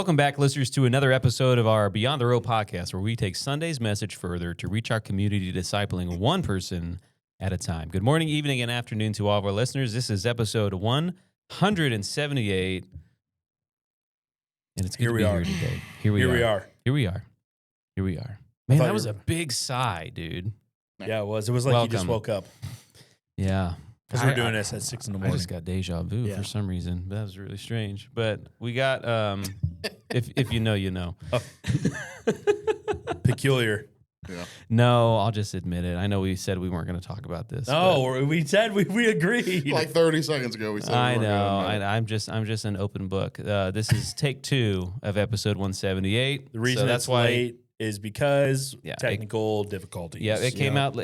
Welcome back, listeners, to another episode of our Beyond the Road podcast, where we take Sunday's message further to reach our community, discipling one person at a time. Good morning, evening, and afternoon to all of our listeners. This is episode 178, and it's good to be here today. Here we are. Man, that was a big sigh, dude. Yeah, it was. It was like you just woke up. Yeah. Because we're doing this at 6 in the morning. I just got deja vu for some reason. That was really strange. But we got, if you know, you know. Oh. Peculiar. Yeah. No, I'll just admit it. I know we said we weren't going to talk about this. No, we said we agreed. Like 30 seconds ago, we said I know. I'm just an open book. This is take 2 of episode 178. The reason that's late is because technical difficulties. Yeah, it came out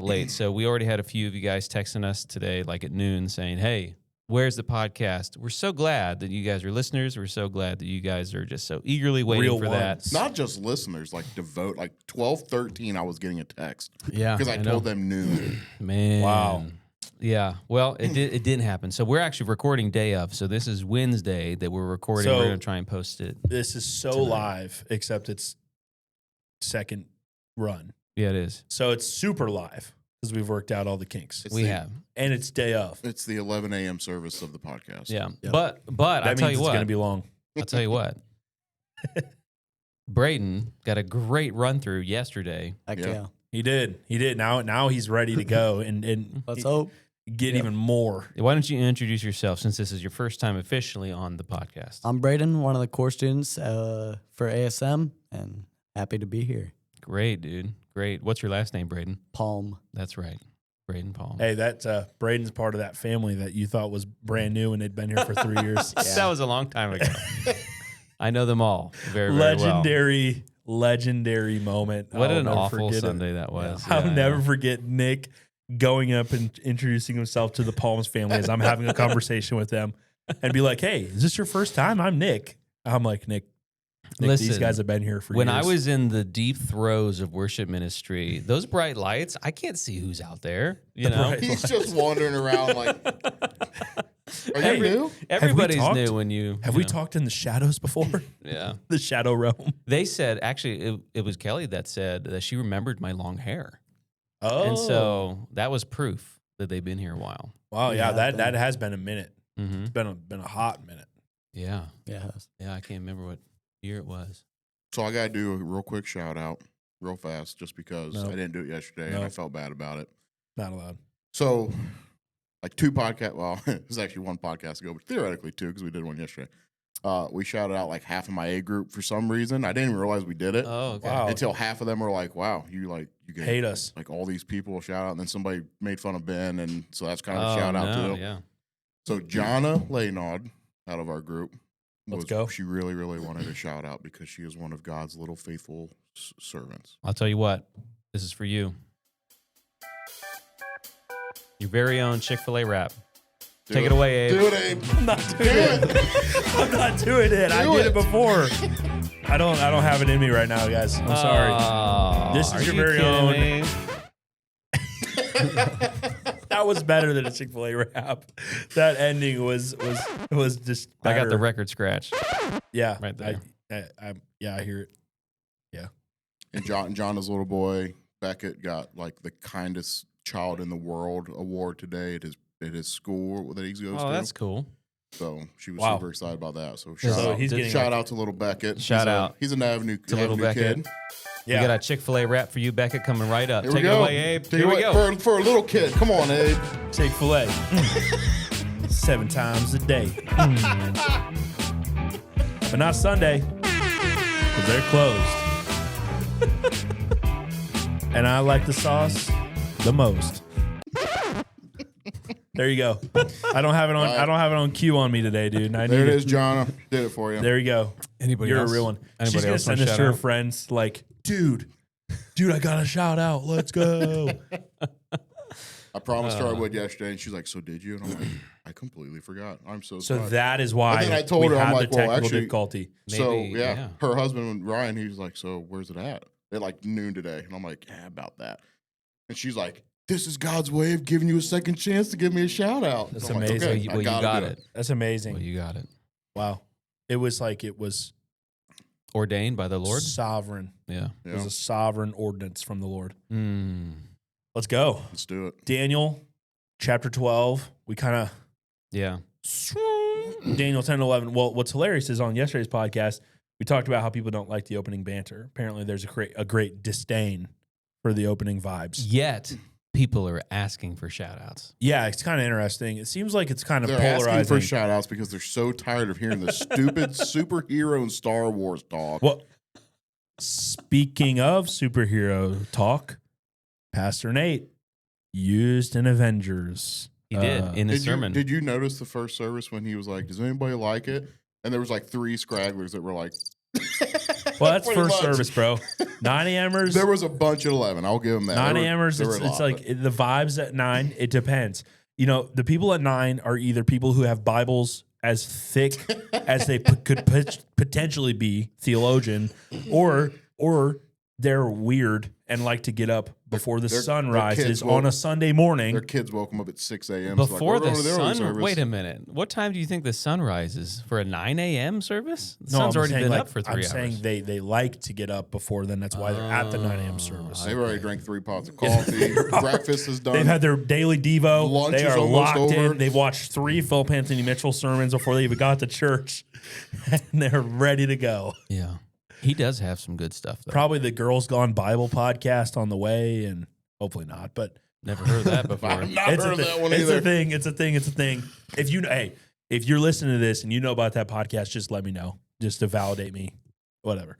late. So we already had a few of you guys texting us today, like at noon, saying, "Hey, where's the podcast?" We're so glad that you guys are listeners. We're so glad that you guys are just so eagerly waiting for that. Not just listeners, like 12:13, I was getting a text. Yeah, because I told them noon. Man, wow. Yeah, well, it didn't happen. So we're actually recording day of. So this is Wednesday that we're recording. We're going to try and post it. This is so tonight. Live, except it's second run. Yeah, it is. So it's super live because we've worked out all the kinks. We have. And it's day of. It's the 11 a.m. service of the podcast. Yeah. Yep. But I'll tell you what. It's going to be long. I'll tell you what. Braden got a great run through yesterday. Yeah. He did. Now he's ready to go and let's hope. Get even more. Why don't you introduce yourself since this is your first time officially on the podcast? I'm Braden, one of the core students for ASM, and happy to be here. Great, dude. Great. What's your last name, Braden? Palm. That's right. Braden Palm. Hey, that's Braden's part of that family that you thought was brand new and they'd been here for 3 years. Yeah. That was a long time ago. I know them all very, very legendary moment. What an awful Sunday that was. Yeah. I'll never forget Nick going up and introducing himself to the Palms family as I'm having a conversation with them and be like, "Hey, is this your first time? I'm Nick." I'm like, Nick, listen, these guys have been here for years. When I was in the deep throes of worship ministry, those bright lights, I can't see who's out there. You know, he's just wandering around like, are you new? Everybody's new when you... Have we talked in the shadows before? Yeah. The shadow realm. They said, actually, it was Kelly that said that she remembered my long hair. Oh. And so that was proof that they've been here a while. Wow, yeah, that has been a minute. Mm-hmm. It's been a hot minute. Yeah. Yeah. Yeah, I can't remember what year it was. So I got to do a real quick shout out real fast just because I didn't do it yesterday and I felt bad about it. Not allowed. So like 2 podcasts, well, it was actually 1 podcast ago, but theoretically 2 because we did one yesterday. We shouted out like half of my A group for some reason. I didn't even realize we did it. Oh, okay. Wow. Until half of them were like, "Wow, you hate us." Like all these people shout out, and then somebody made fun of Ben, and so that's kind of a shout out to them. Yeah. So Jonna Leynaud out of our group, let's go. She really, really wanted a shout out because she is one of God's little faithful servants. I'll tell you what, this is for you. Your very own Chick-fil-A rap. Take it away, Abe. Do it, Abe. I'm not doing it. I'm not doing it. I did it before. I don't have it in me right now, guys. I'm sorry. This is your very own. That was better than a Chick-fil-A rap. That ending was just better. I got the record scratch. Yeah. Right there. I hear it. Yeah. And Jonna's little boy, Beckett, got like the kindest child in the world award today at his school that he goes to. Oh, that's cool. So she was super excited about that. So he's shout out to little Beckett. Shout out. He's an Avenue Beckett. kid. Yeah. We got a Chick-fil-A rap for you, Beckett, coming right up. Here Take it away, Abe. Here we go. For a little kid. Come on, Abe. Chick-fil-A. 7 times a day. But not Sunday, because they're closed. And I like the sauce the most. There you go. I don't have it on. I don't have it on cue on me today, dude. There it is, Jonna. Did it for you. There you go. Anybody You're else? a real one. Anybody She's gonna else send this to her friends, like, dude, I got a shout out. Let's go. I promised her I would yesterday, and she's like, "So did you?" And I'm like, "I completely forgot. I'm so sorry." So that is why. And then I told her, I'm like, "Well, actually, difficulty." Her husband Ryan, he was like, "So where's it at?" At like noon today, and I'm like, "Yeah, about that." And she's like, "This is God's way of giving you a second chance to give me a shout out." That's amazing. amazing. Like, okay, you got it. That's amazing. Well, you got it. Wow. It was like it was Ordained by the Lord. Sovereign. Yeah. It was a sovereign ordinance from the Lord. Mm. Let's go. Let's do it. Daniel, chapter 12. We kind of Yeah. Daniel 10 and 11. Well, what's hilarious is on yesterday's podcast, we talked about how people don't like the opening banter. Apparently, there's a great disdain for the opening vibes. Yet people are asking for shout outs. Yeah, it's kind of interesting. It seems like it's kind of They're polarizing. asking for shout outs because they're so tired of hearing the stupid superhero and Star Wars talk. Well, speaking of superhero talk, Pastor Nate used an Avengers. He did in his sermon. Did you notice the first service when he was like, does anybody like it? And there was like 3 scragglers that were like, well, that's pretty first much. service, bro. 9 a.m.ers. There was a bunch at 11. I'll give them that. 9 a.m.ers. It's lot, like the vibes at 9. It depends. You know, the people at 9 are either people who have Bibles as thick as they could potentially be, theologian, or they're weird and like to get up before the sun rises on a Sunday morning. Their kids woke them up at 6 a.m. Before the sun. Wait a minute. What time do you think the sun rises for a 9 a.m. service? The sun's already been up for 3 hours. I'm saying they like to get up before then. That's why they're at the 9 a.m. service. They've already drank 3 pots of coffee. Breakfast is done. They've had their daily Devo. Lunch they is are almost locked over. in. They've watched 3 Philip Anthony Mitchell sermons before they even got to church. And they're ready to go. Yeah. He does have some good stuff, though. Probably the Girls Gone Bible podcast on the way, and hopefully not, but Never heard of that before. I've not heard of that one either. It's a thing. If you're listening to this and you know about that podcast, just let me know, just to validate me. Whatever,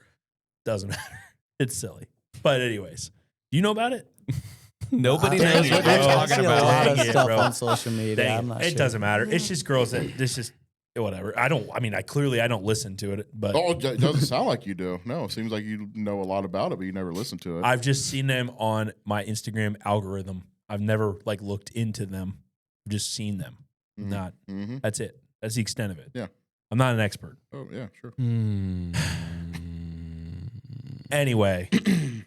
doesn't matter. It's silly, but anyways, do you know about it? Nobody knows Dang what it, they're bro. talking I see a lot about. of Dang it, stuff bro. on social media. Dang I'm not it sure. doesn't matter. It's just girls that it's just whatever. I don't listen to it, but Oh, it doesn't sound like you do. No, it seems like you know a lot about it, but you never listen to it. I've just seen them on my Instagram algorithm. I've never looked into them. I've just seen them. Mhm. Not Mm-hmm. that's it. That's the extent of it. Yeah. I'm not an expert. Oh, yeah, sure. Hmm. Anyway,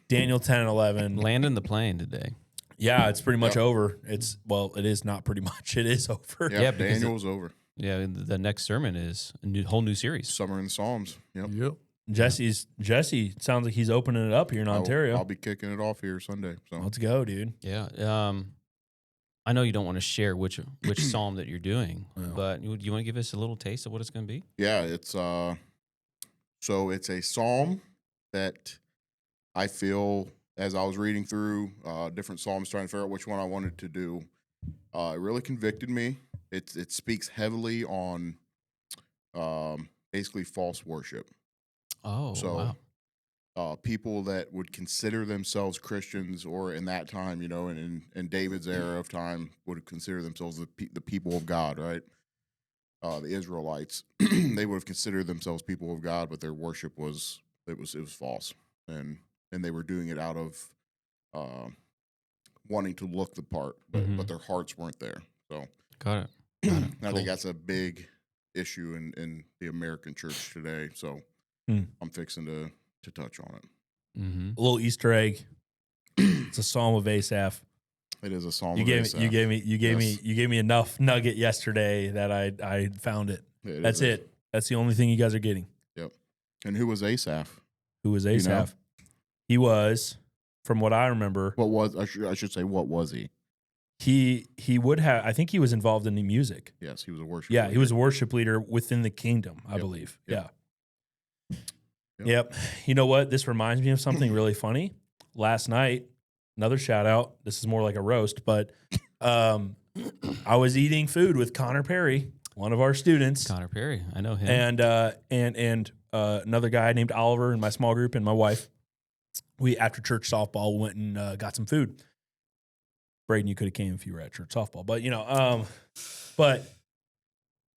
Daniel 10 and 11. Landing the plane today. Yeah, it's pretty much Yep. over. It is not pretty much. It is over. Yeah, Yeah, because Daniel's over. Yeah, the next sermon is a whole new series. Summer in the Psalms. Yep. Jesse sounds like he's opening it up here in Ontario. I'll be kicking it off here Sunday. So Let's go, dude. Yeah. I know you don't want to share which psalm that you're doing, No. but you want to give us a little taste of what it's going to be? yeah, it's a psalm that I feel as I was reading through different psalms, trying to figure out which one I wanted to do. It really convicted me. It speaks heavily on basically false worship. Oh, So, wow. People that would consider themselves Christians, or in that time, in David's era of time, would consider themselves the people of God, right? The Israelites, they would have considered themselves people of God, but their worship was false, and they were doing it out of wanting to look the part, but their hearts weren't there. So, Got it. I Cool. think that's a big issue in the American church today. So, I'm fixing to touch on it. Mm-hmm. A little Easter egg. It's a Psalm of Asaph. It is a psalm. You of gave Asaph. me enough nugget yesterday that I found it. That's is it. That's the only thing you guys are getting. Yep. And who was Asaph? Who was You know? Asaph? He was, from what I remember, What was I should say? What was he? he would have. I think he was involved in the music. Yes, he was a worship. Yeah, he leader. was a worship leader within the kingdom, I Yep. believe. Yep. Yeah. Yep. Yep. You know what? This reminds me of something really funny. Last night, another shout out. This is more like a roast, but I was eating food with Connor Perry, one of our students, Connor Perry. I know him. and another guy named Oliver in my small group, and my wife. We, after church softball, went and got some food. Braden, you could have came if you were at church softball, but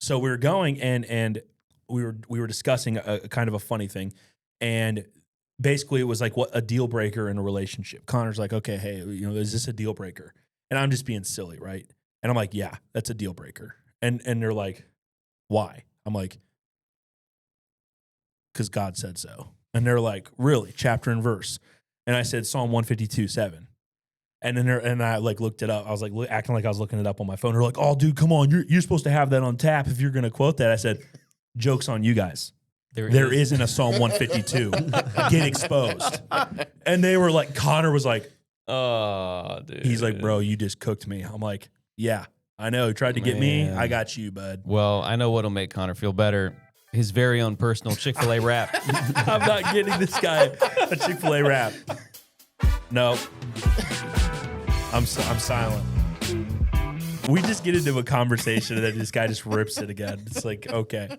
so we were going and we were discussing a kind of a funny thing, and basically it was like what a deal breaker in a relationship. Connor's like, okay, hey, is this a deal breaker? And I'm just being silly, right? And I'm like, yeah, that's a deal breaker. And they're like, why? I'm like, because God said so. And they're like, really? Chapter and verse. And I said Psalm 152:7. And then I looked it up. I was like acting like I was looking it up on my phone. They're like, "Oh, dude, come on! You're supposed to have that on tap if you're going to quote that." I said, "Joke's on you guys. There isn't a Psalm 152. Get exposed. And they were like, Connor was like, oh, dude. he's like, bro, you just cooked me. I'm like, yeah, I know. You tried to get me. I got you, bud. Well, I know what'll make Connor feel better. His very own personal Chick-fil-A wrap. I'm not getting this guy a Chick-fil-A wrap. No. I'm silent. We just get into a conversation and then this guy just rips it again. It's like, okay.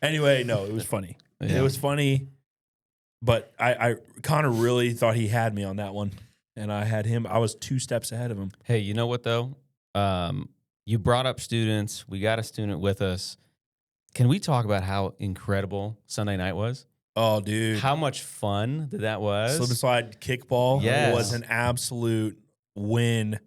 Anyway, no, it was funny. Yeah. It was funny, but I Connor really thought he had me on that one, and I had him. I was 2 steps ahead of him. Hey, you know what though? You brought up students. We got a student with us. Can we talk about how incredible Sunday night was? Oh, dude. How much fun that was? Slip and slide kickball Yes. was an absolute win.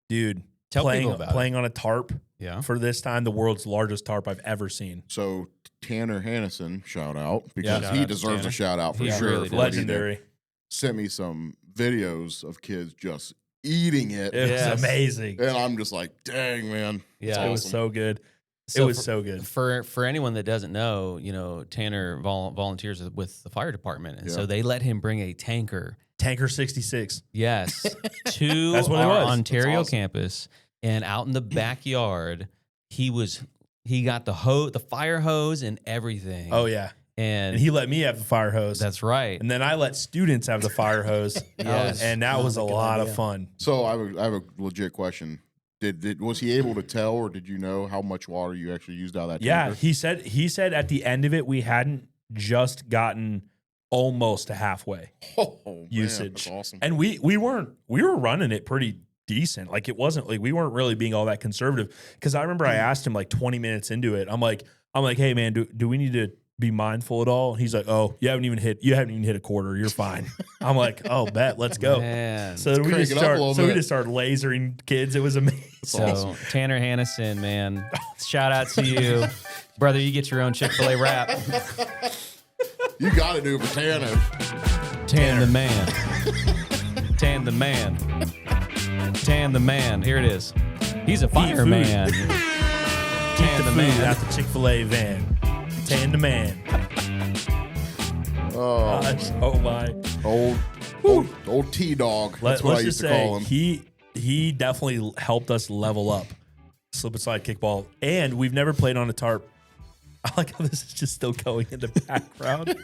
Dude, Tell people about playing on a tarp Yeah. for this time, the world's largest tarp I've ever seen. So Tanner Hannison, shout out, because Shout he out to deserves Tanner. a shout out for He sure. really for what he did. Legendary. Sent me some videos of kids just eating it. It Yes. was amazing. And I'm just like, dang, man. It's Yeah. It was awesome. so good. So it was for- so good. For anyone that doesn't know, Tanner volunteers with the fire department, and so Yeah. they let him bring a tanker. Tanker 66. Yes, to That's what it our was. Ontario That's awesome. campus, and out in the backyard, he got the fire hose and everything. Oh, yeah. and And he let me have the fire hose. that's right. And then I let students have the fire hose. Yes. And that was a That's a good lot of idea. fun. So I have a legit question. Was he able to tell, or did you know how much water you actually used out of that Yeah, tanker? he said at the end of it, we hadn't just gotten almost to halfway. Oh, man, Usage. that's awesome. And we were running it pretty decent. Like it wasn't like we weren't really being all that conservative. Because I remember I asked him like 20 minutes into it. I'm like, hey man, do we need to be mindful at all? And he's like, oh, you haven't even hit a quarter. You're fine. I'm like, oh, bet, let's go. Man. So we crank just it up a little bit. started lasering kids. It was amazing. So awesome. Tanner Hannison, man, shout out to you, brother. You get your own Chick-fil-A wrap. You got to do it for Tanner. Tan the man. Tan the man. Tan the man. Here it is. He's a fireman. Tan the Food man. at the Chick-fil-A van. Tan the man. Oh, Gosh, oh my. old T-Dog. That's what I Let's used just to call say him. he definitely helped us level up slip and slide kickball. And we've never played on a tarp. I like how this is just still going in the background.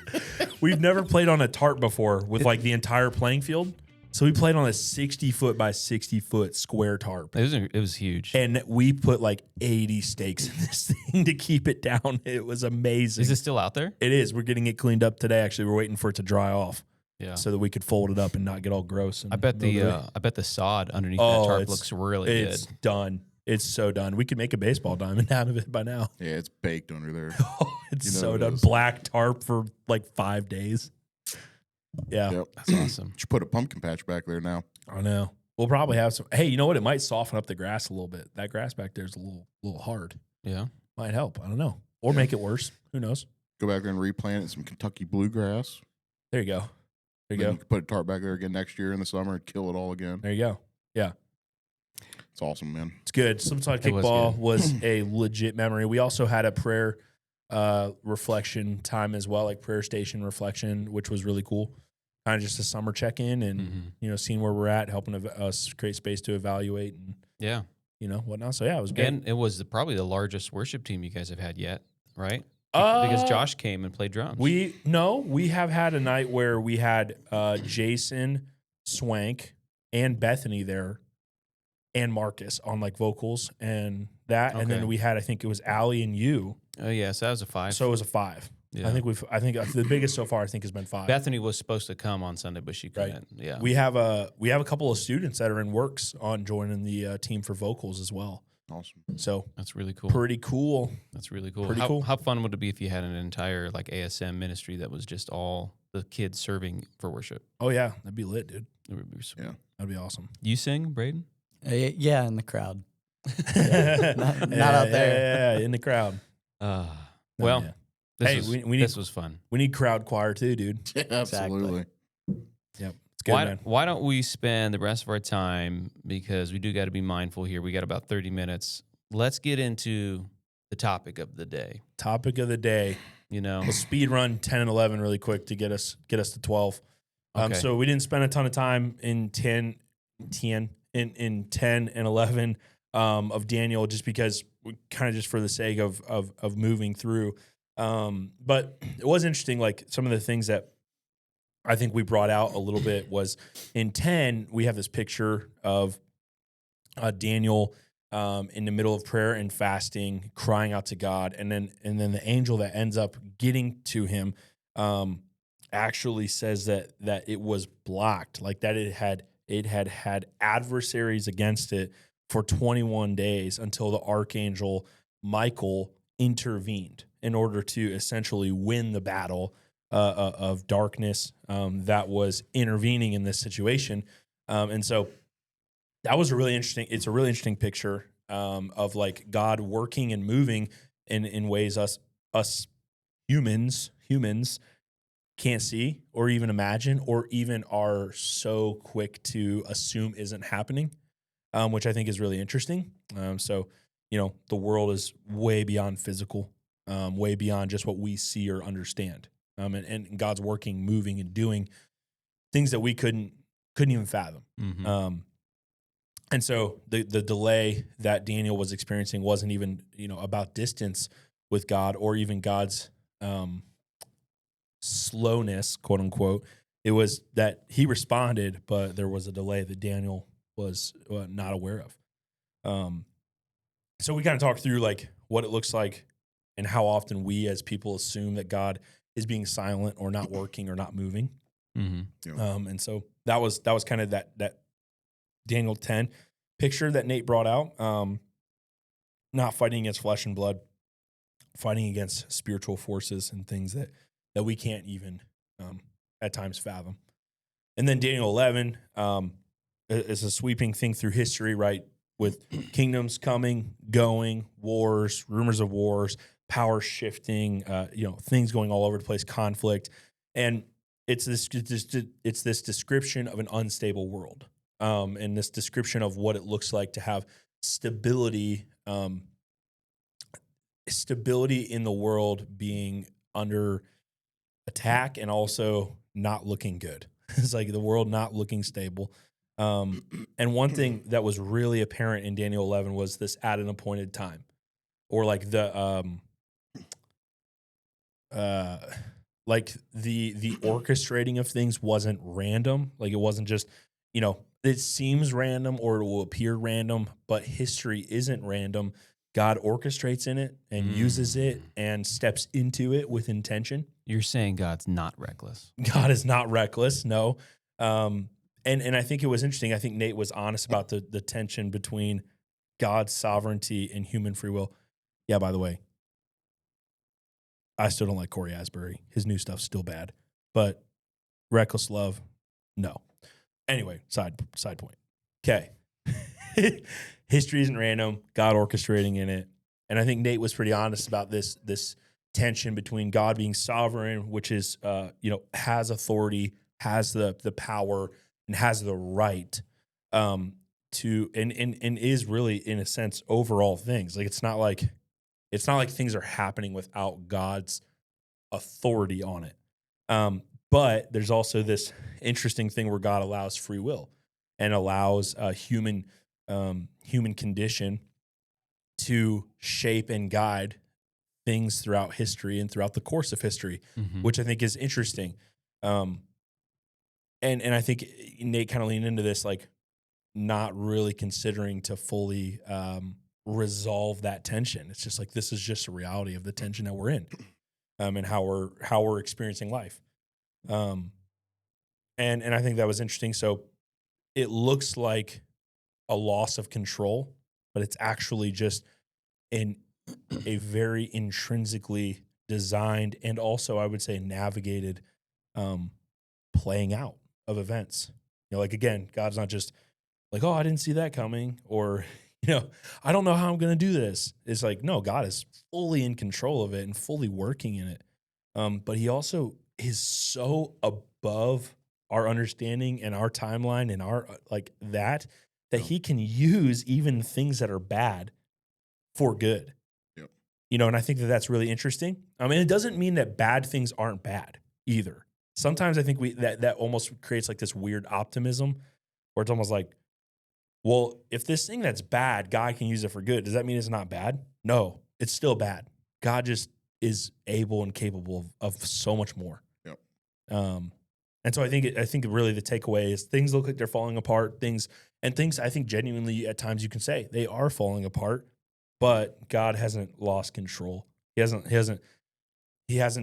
We've never played on a tarp before with like the entire playing field. So we played on a 60-foot by 60-foot square tarp. It was huge. And we put like 80 stakes in this thing to keep it down. It was amazing. Is it still out there? It is. We're getting it cleaned up today. Actually, we're waiting for it to dry off Yeah. so that we could fold it up and not get all gross. And I bet the sod underneath that tarp looks really it's good. done. It's so done. We could make a baseball diamond out of it by now. Yeah, it's baked under there. It's You know so it done. is. Black tarp for like 5 days. Yeah, Yep. That's awesome. Should put a pumpkin patch back there now. I know. We'll probably have some. Hey, you know what? It might soften up the grass a little bit. That grass back there is a little hard. Yeah. Might help. I don't know. Or make it worse. Who knows? Go back there and replant it, some Kentucky bluegrass. There you go. There you Then go. you can put a tarp back there again next year in the summer and kill it all again. There you go. Yeah. It's awesome, man. It's good. Slipslide It was kickball good. was a legit memory. We also had a prayer reflection time as well, like prayer station reflection, which was really cool. Kind of just a summer check-in and, Mhm. seeing where we're at, helping us create space to evaluate and, Yeah. whatnot. So, yeah, it was good. And it was probably the largest worship team you guys have had yet, right? Because Josh came and played drums. We have had a night where we had Jason, Swank, and Bethany there, and Marcus on like vocals and that, and then Okay. we had, I think it was Allie and you, Oh yeah, so that was a 5. so it was a 5. Yeah. I think the biggest so far I think has been 5. Bethany was supposed to come on Sunday, but she Right. couldn't. Yeah. We have a couple of students that are in works on joining the team for vocals as well. Awesome. So That's really cool. pretty cool. That's really cool. Pretty how, cool. How fun would it be if you had an entire like ASM ministry that was just all the kids serving for worship? Oh yeah, that'd be lit, dude. It would be sweet. Yeah. That'd be awesome. You sing, Braden? Yeah, in the crowd. Not out there. Yeah, in the crowd. Well, yeah. this, Hey, was, we need- this was fun. We need crowd choir too, dude. Yeah, absolutely. Yep, it's good, man. Why don't we spend the rest of our time, because we do got to be mindful here. We got about 30 minutes. Let's get into the topic of the day. Topic of the day. You know, We'll speed run 10 and 11 really quick to get us to 12. Okay. So we didn't spend a ton of time in 10 and 11 of Daniel, just because we kind of just for the sake of moving through. But it was interesting, like some of the things that I think we brought out a little bit was in 10, we have this picture of Daniel in the middle of prayer and fasting, crying out to God, and then the angel that ends up getting to him actually says that it was blocked, like that it had adversaries against it for 21 days until the archangel Michael intervened in order to essentially win the battle of darkness that was intervening in this situation, and so. That was a really interesting. It's a really interesting picture of like God working and moving in ways us humans can't see or even imagine or even are so quick to assume isn't happening, which I think is really interesting. So the world is way beyond physical, way beyond just what we see or understand, and God's working, moving, and doing things that we couldn't even fathom. Mm-hmm. And so the delay that Daniel was experiencing wasn't even, about distance with God or even God's slowness, quote unquote. It was that he responded, but there was a delay that Daniel was not aware of. So we kind of talked through like what it looks like and how often we as people assume that God is being silent or not working or not moving. Mm-hmm. And so that was kind of that Daniel 10 picture that Nate brought out. Not fighting against flesh and blood, fighting against spiritual forces and things that we can't even at times fathom. And then Daniel 11 is a sweeping thing through history, right? With kingdoms coming, going, wars, rumors of wars, power shifting, things going all over the place, conflict, and it's this description of an unstable world, and this description of what it looks like to have stability in the world being under attack and also not looking good. It's like the world not looking stable. And one thing that was really apparent in Daniel 11 was this at an appointed time, or like the the orchestrating of things wasn't random. Like it wasn't just, it seems random or it will appear random, but history isn't random. God orchestrates in it and uses it and steps into it with intention. You're saying God's not reckless. God is not reckless, no. And I think it was interesting. I think Nate was honest about the tension between God's sovereignty and human free will. Yeah, by the way, I still don't like Corey Asbury. His new stuff's still bad. But reckless love, no. Anyway, side point. Okay. History isn't random. God orchestrating in it. And I think Nate was pretty honest about this tension between God being sovereign, which is has authority, has the power, and has the right to and is really in a sense over all things. Like it's not like things are happening without God's authority on it. But there's also this interesting thing where God allows free will and allows human condition to shape and guide things throughout history and throughout the course of history, which I think is interesting. And I think Nate kind of leaned into this, like not really considering to fully resolve that tension. It's just like, this is just a reality of the tension that we're in, and how we're experiencing life. And I think that was interesting. So it looks like a loss of control, but it's actually just a very intrinsically designed and also I would say navigated playing out of events. Like again, God's not just like, oh, I didn't see that coming, or I don't know how I'm going to do this. It's like, no, God is fully in control of it and fully working in it. But he also is so above our understanding and our timeline and our that he can use even things that are bad for good. Yep. And I think that that's really interesting. I mean, it doesn't mean that bad things aren't bad either. Sometimes I think that almost creates like this weird optimism where it's almost like, well, if this thing that's bad, God can use it for good, does that mean it's not bad? No, it's still bad. God just is able and capable of so much more. Yep. And so I think really the takeaway is things look like they're falling apart. Things I think genuinely at times you can say they are falling apart, but God hasn't lost control. He hasn't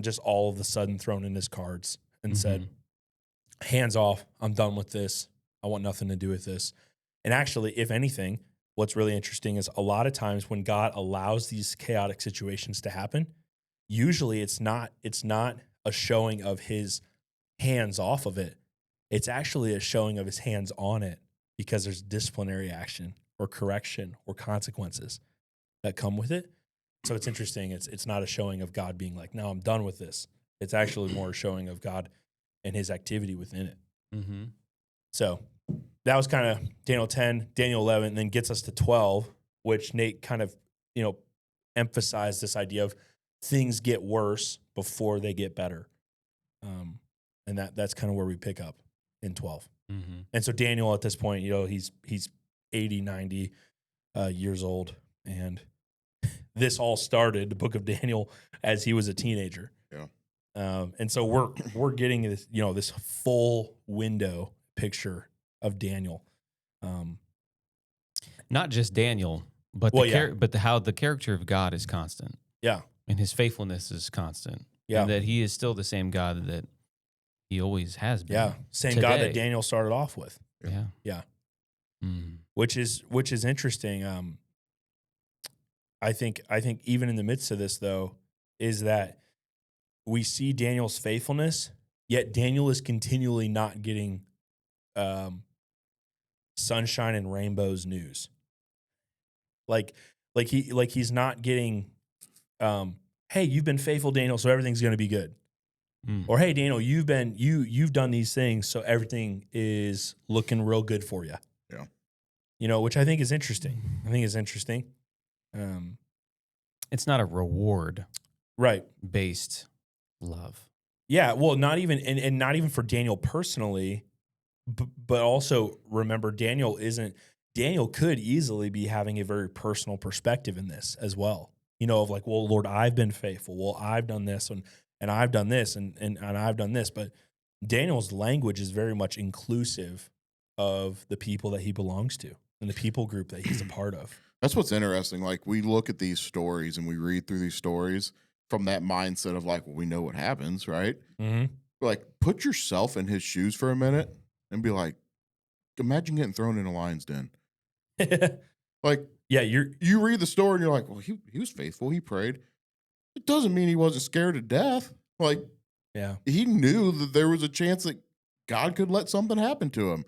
just all of a sudden thrown in his cards and said, hands off, I'm done with this. I want nothing to do with this. And actually, if anything, what's really interesting is a lot of times when God allows these chaotic situations to happen, usually it's not a showing of his hands off of it. It's actually a showing of his hands on it because there's disciplinary action or correction or consequences that come with it. So it's interesting. It's not a showing of God being like, no, I'm done with this. It's actually more a showing of God and his activity within it. Mm-hmm. So that was kind of Daniel 10, Daniel 11, and then gets us to 12, which Nate kind of, emphasized this idea of things get worse before they get better. And that's kind of where we pick up in 12. Mm-hmm. And so Daniel at this point, he's 80, 90 years old. And this all started, the book of Daniel, as he was a teenager. Yeah. And so we're getting this, this full window picture of Daniel. Not just Daniel, but how the character of God is constant. Yeah. And his faithfulness is constant. Yeah. And that he is still the same God that he always has been. Yeah. Same God that Daniel started off with. Yeah. Yeah. Mm. Which is interesting. I think even in the midst of this though, is that we see Daniel's faithfulness, yet Daniel is continually not getting sunshine and rainbows news. Like he's not getting, hey, you've been faithful, Daniel, so everything's going to be good. Mm. Or hey, Daniel, you've done these things, so everything is looking real good for you. Yeah. Which I think is interesting. It's not a reward, right? Based love. Yeah. Well, not even and not even for Daniel personally, but also remember Daniel could easily be having a very personal perspective in this as well. Of like, well, Lord, I've been faithful. Well, I've done this and I've done this and I've done this. But Daniel's language is very much inclusive of the people that he belongs to and the people group that he's a part of. That's what's interesting. Like, we look at these stories and we read through these stories from that mindset of like, well, we know what happens, right? Mm-hmm. Like, put yourself in his shoes for a minute and be like, imagine getting thrown in a lion's den. Like, yeah, you read the story and you're like, well, he was faithful. He prayed. It doesn't mean he wasn't scared to death. Like, yeah, he knew that there was a chance that God could let something happen to him.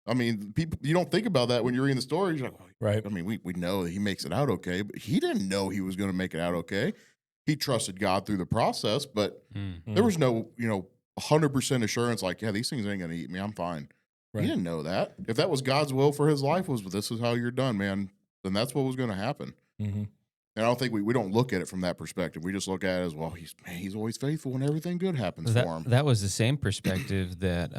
I mean, people, you don't think about that when you're reading the story. You're like, well, right. I mean, we know that he makes it out okay, but he didn't know he was going to make it out okay. He trusted God through the process, but there was no, 100% assurance like, yeah, these things ain't going to eat me. I'm fine. Right. He didn't know that. If that was God's will for his life, was this is how you're done, man, then that's what was going to happen. Mm-hmm. And I don't think we don't look at it from that perspective. We just look at it as, well, he's always faithful when everything good happens for him. That was the same perspective that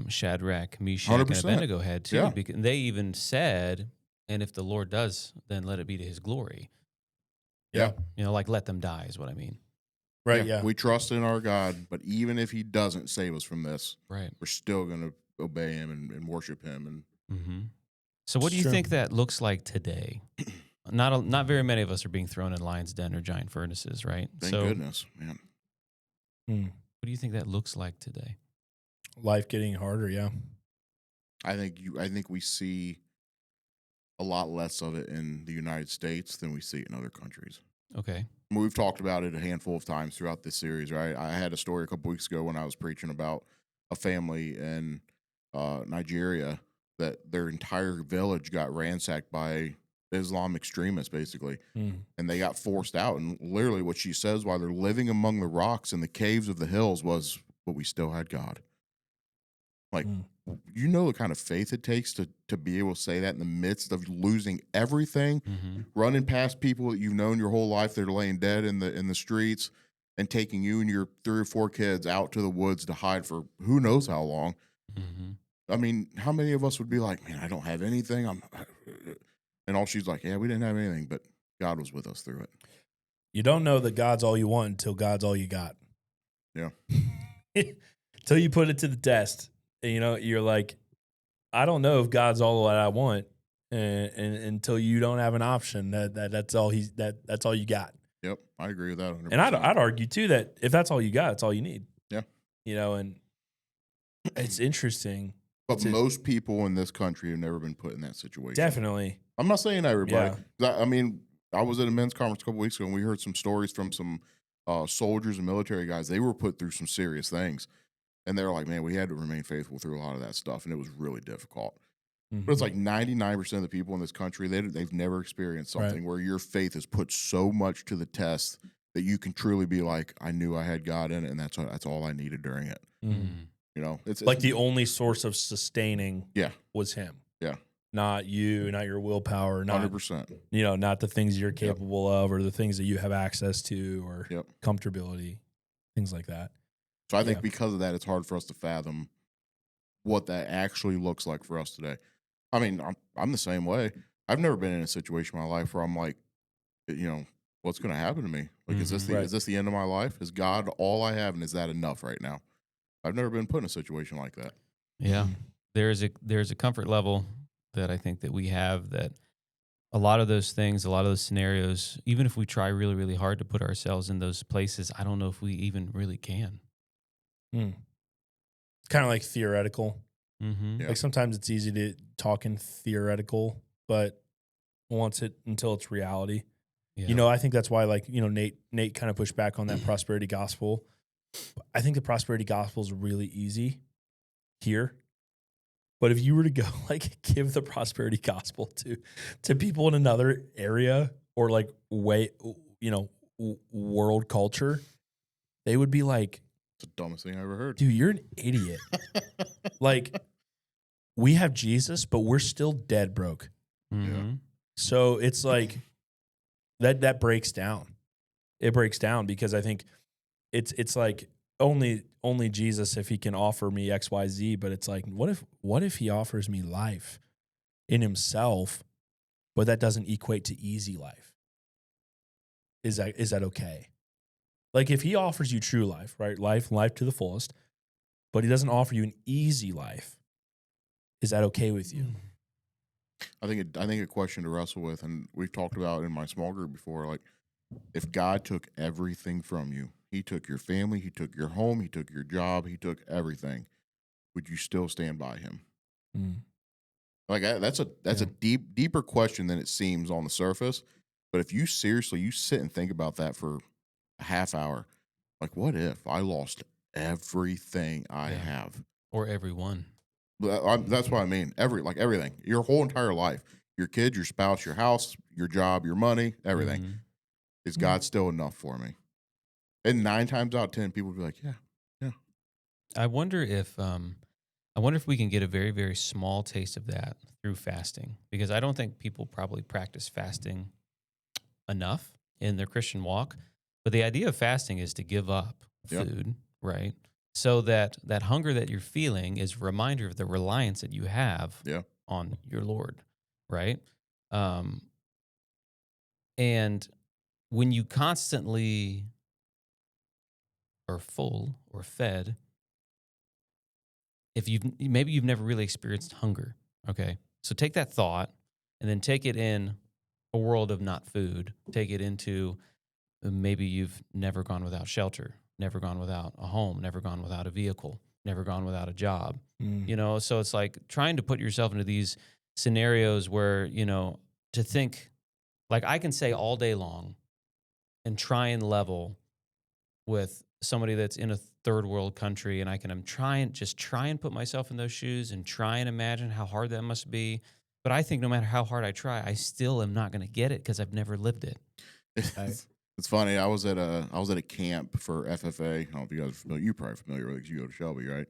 Shadrach, Meshach, 100%. And Abednego had too. Yeah. Because they even said, and if the Lord does, then let it be to his glory. Yeah. Like let them die is what I mean. Right, yeah. We trust in our God, but even if he doesn't save us from this, right, we're still going to obey him and worship him. And So what do you think that looks like today? Not very many of us are being thrown in lion's den or giant furnaces, right? Thank goodness, man. What do you think that looks like today? Life getting harder, yeah. I think we see a lot less of it in the United States than we see it in other countries. Okay. We've talked about it a handful of times throughout this series, right? I had a story a couple weeks ago when I was preaching about a family in Nigeria that their entire village got ransacked by Islam extremists, basically. And they got forced out. And literally what she says while they're living among the rocks in the caves of the hills was, but we still had God. Like, you know the kind of faith it takes to be able to say that in the midst of losing everything, running past people that you've known your whole life that are laying dead in the streets, and taking you and your 3 or 4 kids out to the woods to hide for who knows how long. I mean, how many of us would be like, man, I don't have anything. And all she's like, yeah, we didn't have anything, but God was with us through it. You don't know that God's all you want until God's all you got. Yeah. Until you put it to the test. And, you're like, I don't know if God's all that I want, and until you don't have an option, that's all that's all you got. Yep, I agree with that 100%. And I'd argue too that if that's all you got, it's all you need. Yeah. And it's interesting. But most people in this country have never been put in that situation. Definitely. I'm not saying everybody. Yeah. I mean, I was at a men's conference a couple weeks ago, and we heard some stories from some soldiers and military guys. They were put through some serious things. And they were like, man, we had to remain faithful through a lot of that stuff, and it was really difficult. But it's like 99% of the people in this country, they've never experienced something where your faith is put so much to the test that you can truly be like, I knew I had God in it, and that's all I needed during it. It's like the only source of sustaining was Him. Yeah. Not you, not your willpower, not 100%. Not the things you're capable of or the things that you have access to or comfortability, things like that. So I think because of that, it's hard for us to fathom what that actually looks like for us today. I mean, I'm the same way. I've never been in a situation in my life where I'm like, what's going to happen to me? Like, is this the end of my life? Is God all I have, and is that enough right now? I've never been put in a situation like that. Yeah, there's a comfort level that I think that we have, that a lot of those things, a lot of those scenarios, even if we try really, really hard to put ourselves in those places, I don't know if we even really can. Kind of like theoretical. Yeah. Like sometimes it's easy to talk in theoretical, but until it's reality. Yeah. I think that's why, Nate kind of pushed back on that prosperity gospel. I think the prosperity gospel is really easy here. But if you were to go give the prosperity gospel to people in another area or world culture, they would be like, it's the dumbest thing I ever heard. Dude, you're an idiot. We have Jesus, but we're still dead broke. So it's like that breaks down. It breaks down because I think it's like only Jesus if He can offer me XYZ, but it's like what if He offers me life in Himself, but that doesn't equate to easy life? Is that okay? Like if He offers you true life, right? Life to the fullest, but He doesn't offer you an easy life, is that okay with you? I think a question to wrestle with, and we've talked about in my small group before, like if God took everything from you, He took your family, He took your home, He took your job, He took everything, would you still stand by Him? Like that's a deeper question than it seems on the surface. But if you seriously sit and think about that for a half hour, like what if I lost everything I have, or everyone? That's what I mean. Everything, your whole entire life, your kids, your spouse, your house, your job, your money, everything. Is God still enough for me? And 9 times out of 10, people would be like, yeah. I wonder if we can get a very, very small taste of that through fasting, because I don't think people probably practice fasting enough in their Christian walk. But the idea of fasting is to give up food, right? So that hunger that you're feeling is a reminder of the reliance that you have on your Lord, right? And when you constantly are full or fed, if maybe you've never really experienced hunger, okay? So take that thought and then take it in a world of not food. Take it into maybe you've never gone without shelter, never gone without a home, never gone without a vehicle, never gone without a job. So it's like trying to put yourself into these scenarios where, to think, like I can say all day long and try and level with somebody that's in a third world country, and I'm try and put myself in those shoes and try and imagine how hard that must be. But I think no matter how hard I try, I still am not going to get it because I've never lived it. It's funny. I was at a camp for FFA. I don't know if you guys are familiar. You're probably familiar with it because you go to Shelby, right?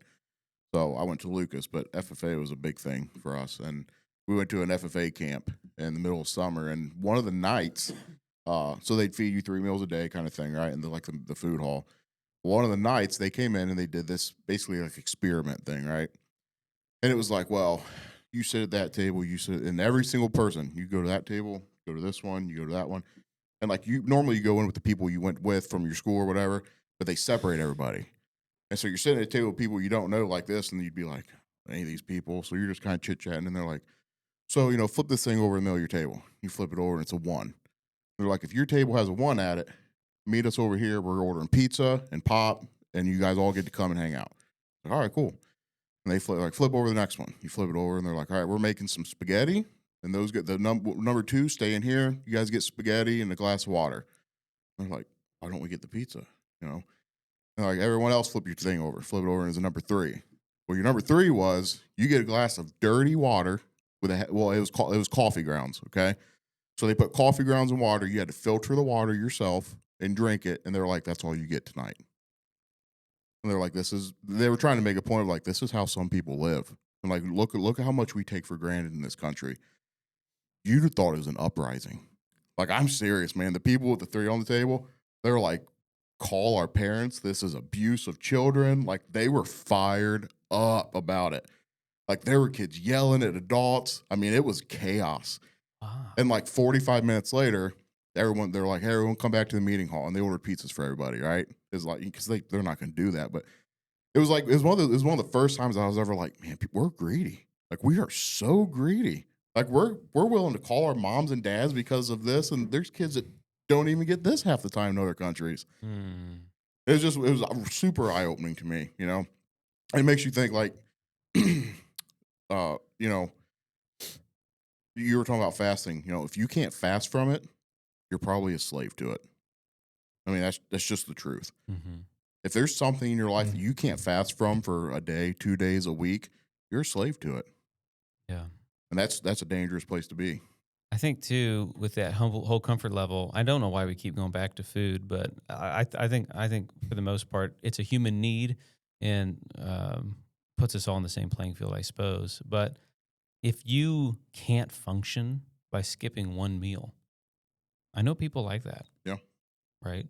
So I went to Lucas, but FFA was a big thing for us. And we went to an FFA camp in the middle of summer. And one of the nights, so they'd feed you 3 meals a day kind of thing, right? And the food hall. One of the nights they came in and they did this basically like experiment thing, right? And it was like, well, you sit at that table, you sit, and every single person, you go to that table, go to this one, you go to that one. And like you normally you go in with the people you went with from your school or whatever, but they separate everybody. And so you're sitting at a table with people you don't know like this, and you'd be like, any of these people. So you're just kind of chit chatting, and they're like, so, flip this thing over in the middle of your table. You flip it over, and it's a 1. They're like, if your table has a 1 at it, meet us over here. We're ordering pizza and pop, and you guys all get to come and hang out. Like, all right, cool. And they flip over the next one. You flip it over, and they're like, all right, we're making some spaghetti, and those get the number 2 stay in here. You guys get spaghetti and a glass of water. And they're like, why don't we get the pizza? And like everyone else, flip your thing over. Flip it over, and it's a number 3. Well, your number 3 was you get a glass of dirty water with it was coffee grounds. Okay, so they put coffee grounds in water. You had to filter the water yourself and drink it, and they're like, that's all you get tonight. And they're like, they were trying to make a point of like, this is how some people live. And like, look at how much we take for granted in this country. You'd have thought it was an uprising. Like, I'm serious, man. The people with the 3 on the table, they're like, call our parents. This is abuse of children. Like, they were fired up about it. Like, there were kids yelling at adults. I mean, it was chaos. Wow. And like 45 minutes later, they're like, hey, everyone come back to the meeting hall. And they ordered pizzas for everybody, right? It's like, because they're not going to do that. But it was one of the first times I was ever like, man, we're greedy. Like, we are so greedy. Like, we're willing to call our moms and dads because of this. And there's kids that don't even get this half the time in other countries. It was super eye-opening to me, It makes you think like, you were talking about fasting. If you can't fast from it, you're probably a slave to it. I mean, that's just the truth. Mm-hmm. If there's something in your life that you can't fast from for a day, 2 days, a week, you're a slave to it. Yeah. And that's a dangerous place to be. I think too, with that whole comfort level, I don't know why we keep going back to food, but I think for the most part, it's a human need and puts us all on the same playing field, I suppose. But if you can't function by skipping one meal, I know people like that. Yeah. Right.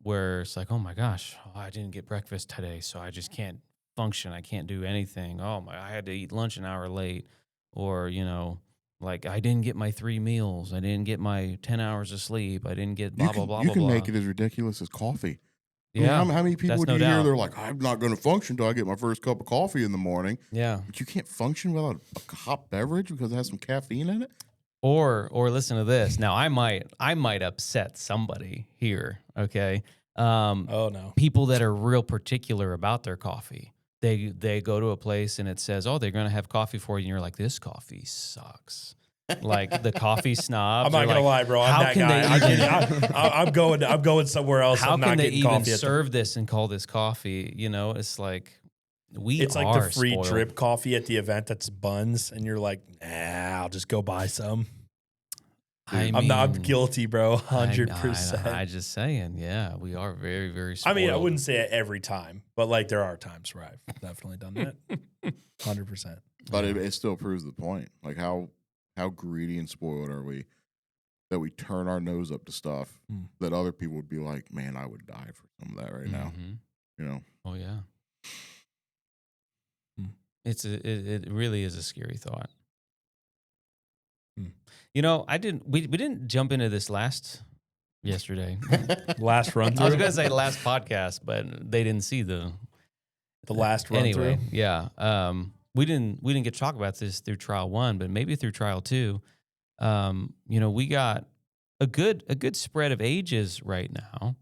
Where it's like, oh my gosh, I didn't get breakfast today, so I just can't function. I can't do anything. I had to eat lunch an hour late, or like I didn't get my 3 meals. I didn't get my 10 hours of sleep. I didn't get blah blah blah. You can blah, make blah. it as ridiculous as coffee. Yeah. I mean, how many people do you hear? They're like, I'm not going to function until I get my first cup of coffee in the morning. Yeah. But you can't function without a hot beverage because it has some caffeine in it. Or listen to this. Now I might upset somebody here. Okay. Oh no. People that are real particular about their coffee. They go to a place and it says, oh, they're going to have coffee for you, and you're like, this coffee sucks. Like the coffee snobs. I'm not gonna lie, bro. I'm that guy. I'm going somewhere else. How I'm not can they getting even coffee serve this and call this coffee? It's like it's like the free spoiled. drip coffee at the event that's buns, and you're like, nah, I'll just go buy some. I'm guilty, bro. 100%. I just saying, yeah, we are very, very spoiled. I mean, I wouldn't say it every time, but like there are times where I've definitely done that. 100%. But it still proves the point. Like how greedy and spoiled are we that we turn our nose up to stuff that other people would be like, man, I would die for some of that right now. Oh yeah. It really is a scary thought. We didn't jump into this yesterday. Last run through. I was gonna say last podcast, but they didn't see the last run anyway. through. Yeah. We didn't get to talk about this through trial 1, but maybe through trial 2. We got a good spread of ages right now.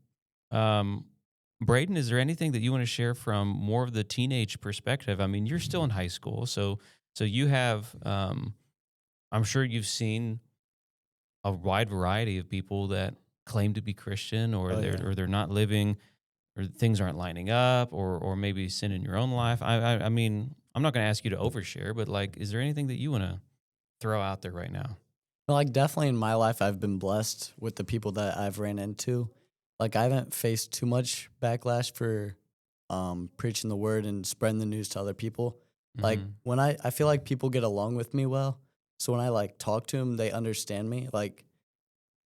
Braden, is there anything that you want to share from more of the teenage perspective? I mean, you're still in high school, so you have. I'm sure you've seen a wide variety of people that claim to be Christian, or they're not living, or things aren't lining up, or maybe sin in your own life. I mean, I'm not going to ask you to overshare, but like, is there anything that you want to throw out there right now? Well, like definitely in my life, I've been blessed with the people that I've ran into. Like I haven't faced too much backlash for preaching the word and spreading the news to other people. Like Mhm. when I feel like people get along with me well. So when I like talk to them, they understand me. Like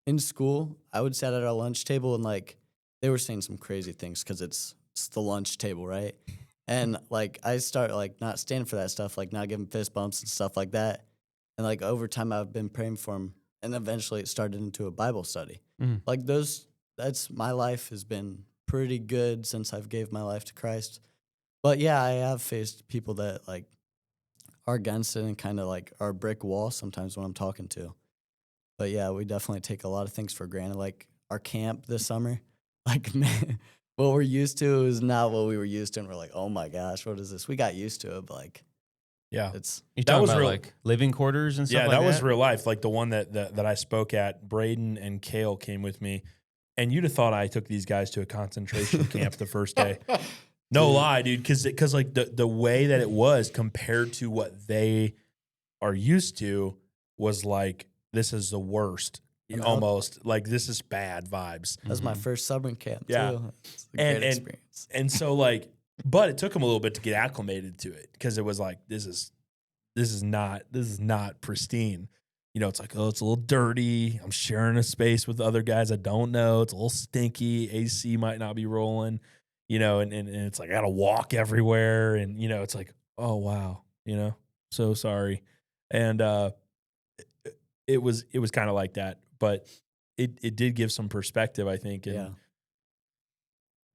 in school, I would sit at our lunch table and like they were saying some crazy things because it's the lunch table, right? And like I start like not standing for that stuff, like not giving fist bumps and stuff like that. And like over time, I've been praying for them, and eventually it started into a Bible study. Mhm. Like that's my life has been pretty good since I've gave my life to Christ. But yeah, I have faced people that like are against it and kind of like are a brick wall sometimes when I'm talking to. But yeah, we definitely take a lot of things for granted. Like our camp this summer, like man, what we're used to is not what we were used to, and we're like, oh my gosh, what is this? We got used to it, but like Yeah. it's You That talking was about real- like living quarters and stuff Yeah, like that that? was real life. Like the one that I spoke at, Braden and Kale came with me. And you'd have thought I took these guys to a concentration camp the first day. No lie, dude, because like the way that it was compared to what they are used to was like, this is the worst. And that- Almost like this is bad vibes. that was my Mhm. first summer camp Yeah. too. It's a And- great experience. And so like, but it took them a little bit to get acclimated to it because it was like, this is not pristine. You know, it's like, oh, it's a little dirty. I'm sharing a space with other guys I don't know. It's a little stinky. AC might not be rolling, you know, and it's like I gotta walk everywhere. And, you know, it's like, oh wow, you know, so sorry. And it was kind of like that. But it did give some perspective, I think, and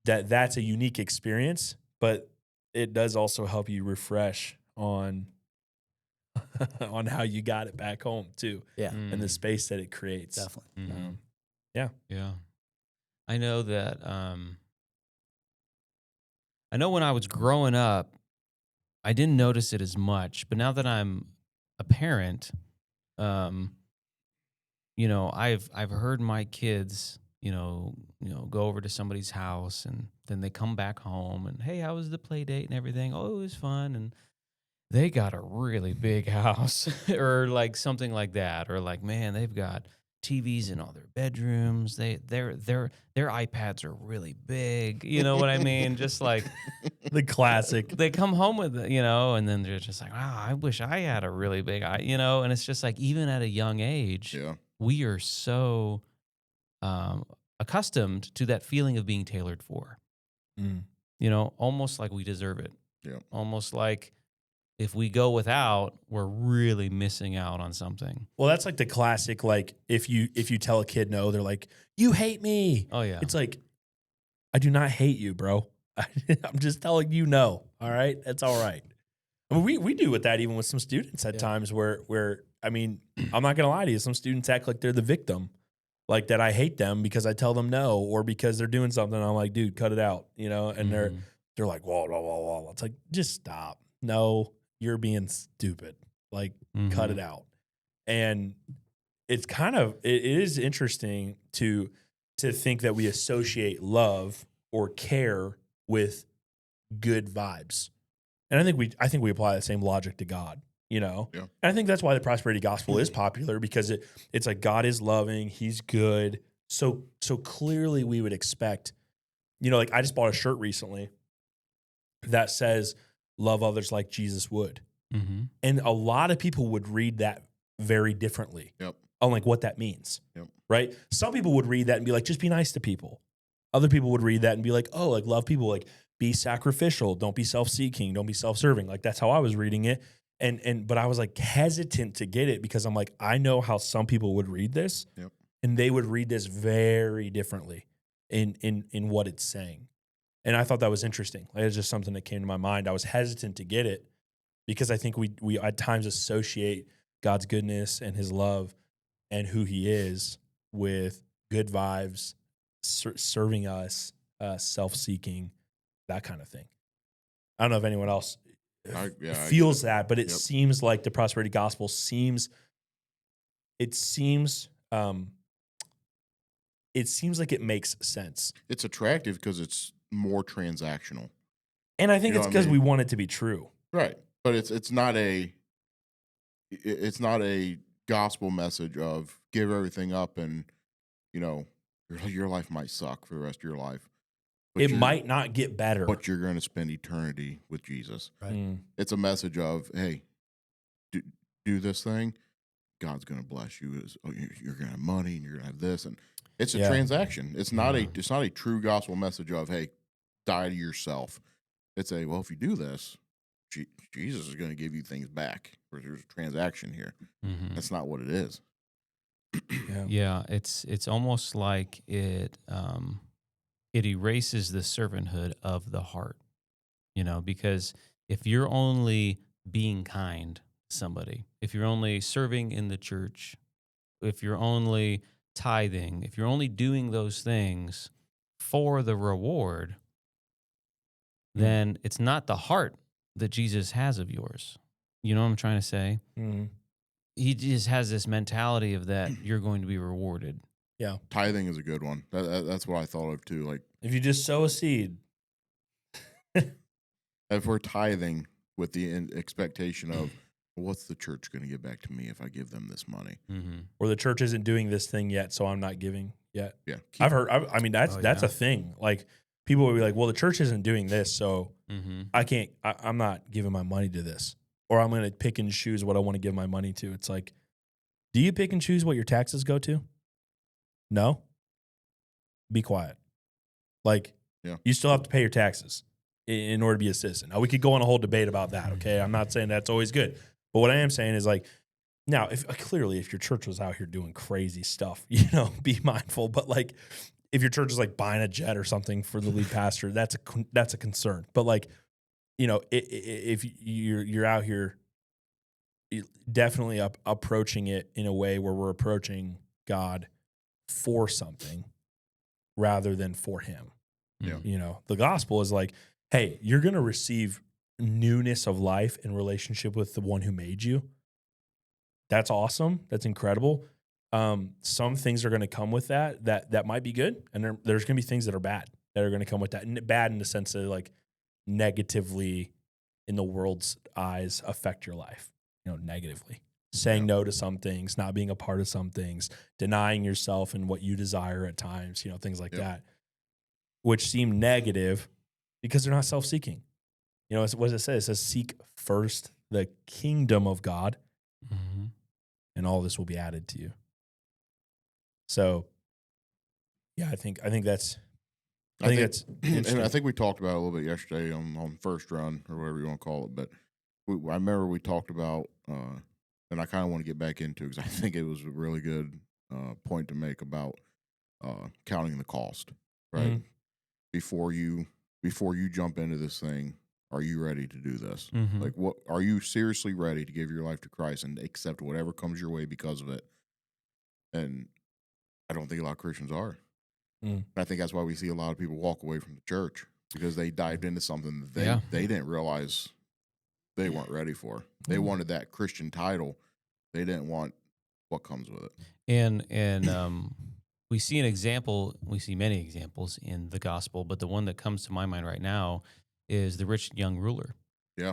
Yeah. that's a unique experience, but it does also help you refresh on on how you got it back home too, Yeah. and the space that it creates. Definitely. Mhm. Yeah. Yeah. I know that I know when I was growing up, I didn't notice it as much, but now that I'm a parent, um, you know, I've heard my kids, go over to somebody's house and then they come back home and hey, how was the play date and everything? Oh, it was fun and they got a really big house or like something like that or like man, they've got TVs in all their bedrooms. Their iPads are really big. You know what I mean? Just like The classic. they come home with it, and then they're just like, wow, I wish I had a really big eye, and it's just like even at a young age, Yeah. we are so accustomed to that feeling of being tailored for, Mm. almost like we deserve it. Yeah. Almost like if we go without, we're really missing out on something. Well, that's like the classic. Like if you tell a kid no, they're like, you hate me. Oh yeah. It's like, I do not hate you, bro. I'm just telling you no. All right, that's all right. I mean, we do with that even with some students at times where I mean, I'm not gonna lie to you. Some students act like they're the victim, like that I hate them because I tell them no or because they're doing something. I'm like, dude, cut it out, And Mhm. they're like, whoa, whoa, whoa, whoa. It's like, just stop. No, you're being stupid. Like, cut Mhm. it out. And it's it is interesting to think that we associate love or care with good vibes. And I think we apply the same logic to God, Yeah. And I think that's why the prosperity gospel is popular because it's like God is loving, he's good. So clearly we would expect, like I just bought a shirt recently that says love others like Jesus would. Mhm. And a lot of people would read that very differently Yep. on like what that means. Yep. Right? Some people would read that and be like, just be nice to people. Other people would read that and be like, oh, like love people, like be sacrificial, don't be self-seeking, don't be self-serving. Like that's how I was reading it. But I was like hesitant to get it because I'm like, I know how some people would read this. Yep. And they would read this very differently in what it's saying. And I thought that was interesting. Like, it was just something that came to my mind. I was hesitant to get it because I think we at times associate God's goodness and his love and who he is with good vibes, serving us, self-seeking, that kind of thing. I don't know if anyone else I feels that, but it Yep. seems like the prosperity gospel seems like it makes sense. It's attractive because it's more transactional. And I think You know it's what I because we mean? want it to be true. Right. But it's not a gospel message of give everything up and your life might suck for the rest of your life. it might not get better. But you're going to spend eternity with Jesus. Right. It's a message of, hey, do this thing. God's going to bless you. You're going to have money and you're going to have this. And it's a transaction. It's not a true gospel message of, hey, die to yourself. It's well, if you do this, Jesus is going to give you things back. Or there's a transaction here. Mm-hmm. That's not what it is. Yeah, it's almost like it erases the servanthood of the heart, because if you're only being kind to somebody, if you're only serving in the church, if you're only tithing, if you're only doing those things for the reward, then it's not the heart that Jesus has of yours. You know what I'm trying to say? Mm-hmm. He just has this mentality of that you're going to be rewarded. Yeah. Tithing is a good one. That's what I thought of too. Like, if you just sow a seed. If we're tithing with the expectation of, what's the church going to give back to me if I give them this money? Mm-hmm. Or the church isn't doing this thing yet, so I'm not giving yet. Yeah. I've heard, I mean, that's a thing. Like, people will be like, well, the church isn't doing this, so I'm not giving my money to this. Or I'm going to pick and choose what I want to give my money to. It's like, do you pick and choose what your taxes go to? No? Be quiet. Like, you still have to pay your taxes in order to be a citizen. Now, we could go on a whole debate about that, okay? I'm not saying that's always good. But what I am saying is, like, now, if your church was out here doing crazy stuff, be mindful. But, like, if your church is, like, buying a jet or something for the lead pastor, that's a concern. But, like, if you're out here definitely approaching it in a way where we're approaching God for something rather than for him. Yeah. The gospel is like, hey, you're going to receive newness of life in relationship with the one who made you. That's awesome. That's incredible. Some things are going to come with that might be good. And there's going to be things that are bad that are going to come with that. And bad in the sense that, like, negatively in the world's eyes affect your life, negatively. Saying no to some things, not being a part of some things, denying yourself and what you desire at times, things like that, which seem negative because they're not self-seeking. What does it say? It says, seek first the kingdom of God, and all this will be added to you. So, yeah, I think that's and I think we talked about it a little bit yesterday on First Run or whatever you want to call it. But I remember we talked about, and I kind of want to get back into it because I think it was a really good point to make about counting the cost, right? Mm-hmm. Before you jump into this thing, are you ready to do this? Mm-hmm. Like, what are you seriously ready to give your life to Christ and accept whatever comes your way because of it? And I don't think a lot of Christians are. I think that's why we see a lot of people walk away from the church, because they dived into something that they didn't realize they weren't ready for. They wanted that Christian title. They didn't want what comes with it. And we see many examples in the gospel, but the one that comes to my mind right now is the rich young ruler. Yeah.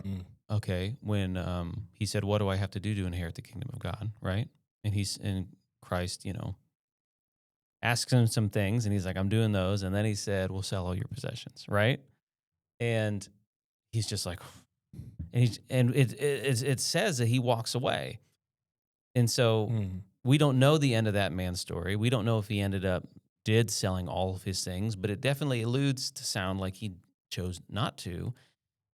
Okay. When he said, what do I have to do to inherit the kingdom of God? Right. And Christ, asks him some things, and he's like, I'm doing those. And then he said, we'll sell all your possessions. Right. And he's just like, and it says that he walks away. And so we don't know the end of that man's story. We don't know if he did selling all of his things, but it definitely alludes to sound like he chose not to.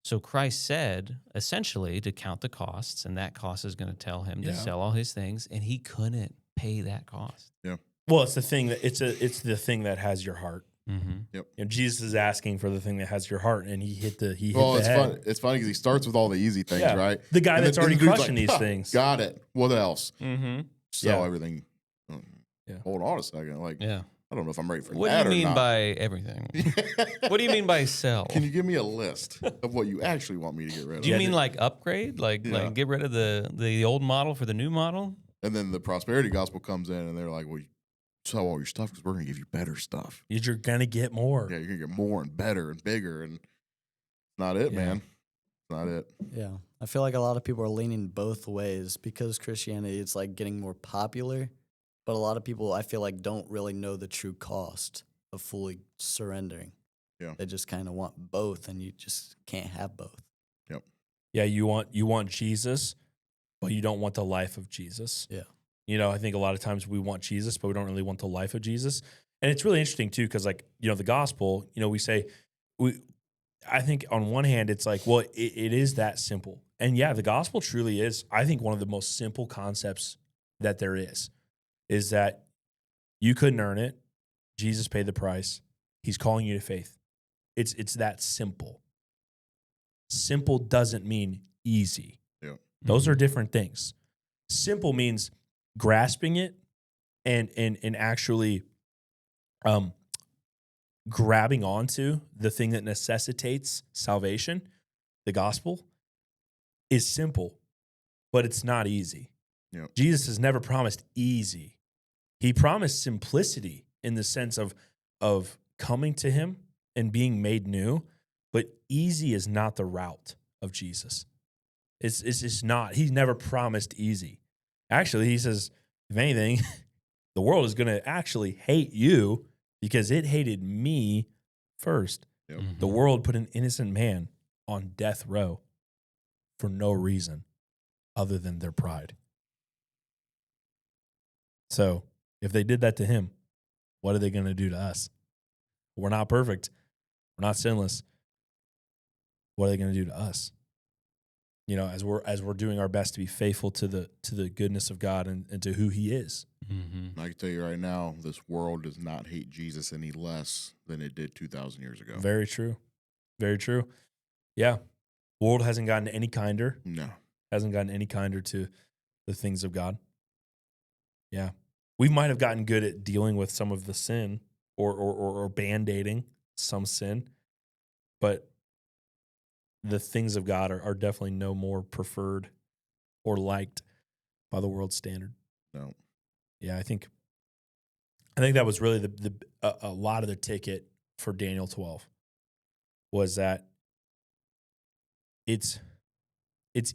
So Christ said, essentially, to count the costs, and that cost is going to tell him to sell all his things, and he couldn't pay that cost. Yeah. Well, it's the thing that it's the thing that has your heart. Mm-hmm. Yep. Jesus is asking for the thing that has your heart, and he hit the head. Fun. It's funny because he starts with all the easy things, right? The guy and that's already crushing these things. Got it. What else? Mm-hmm. Sell everything. Yeah. Hold on a second. Like, I don't know if I'm ready for what that. What do you mean or not. by everything? What do you mean by sell? Can you give me a list of what you actually want me to get rid of? Do you mean like upgrade? Like get rid of the old model for the new model? And then the prosperity gospel comes in, and they're like, well, you sell all your stuff because we're going to give you better stuff. You're going to get more. Yeah, you're going to get more and better and bigger. And it's not it, man. It's not it. Yeah. I feel like a lot of people are leaning both ways because Christianity is like getting more popular. But a lot of people, I feel like, don't really know the true cost of fully surrendering. Yeah. They just kind of want both, and you just can't have both. Yep. Yeah, you want Jesus, but you don't want the life of Jesus. Yeah. You know, I think a lot of times we want Jesus, but we don't really want the life of Jesus. And it's really interesting too, because like, you know, the gospel, you know, I think on one hand, it's like, well, it is that simple. And yeah, the gospel truly is, I think, one of the most simple concepts that there is that you couldn't earn it. Jesus paid the price. He's calling you to faith. It's that simple. Simple doesn't mean easy. Yeah. Those are different things. Simple means grasping it and actually grabbing onto the thing that necessitates salvation, the gospel, is simple, but it's not easy. Yeah. Jesus has never promised easy. He promised simplicity in the sense of coming to him and being made new, but easy is not the route of Jesus. It's just not. He's never promised easy. Actually, he says, if anything, the world is going to actually hate you because it hated me first. Yep. Mm-hmm. The world put an innocent man on death row for no reason other than their pride. So if they did that to him, what are they going to do to us? We're not perfect. We're not sinless. What are they going to do to us? You know, as we're doing our best to be faithful to the goodness of God and to who he is. Mm-hmm. I can tell you right now, this world does not hate Jesus any less than it did 2,000 years ago. Very true. Very true. Yeah. The world hasn't gotten any kinder. No. Hasn't gotten any kinder to the things of God. Yeah. We might have gotten good at dealing with some of the sin or band-aiding some sin, but the things of God are definitely no more preferred or liked by the world's standard. No. Yeah, I think that was really a lot of the ticket for Daniel 12 was that it's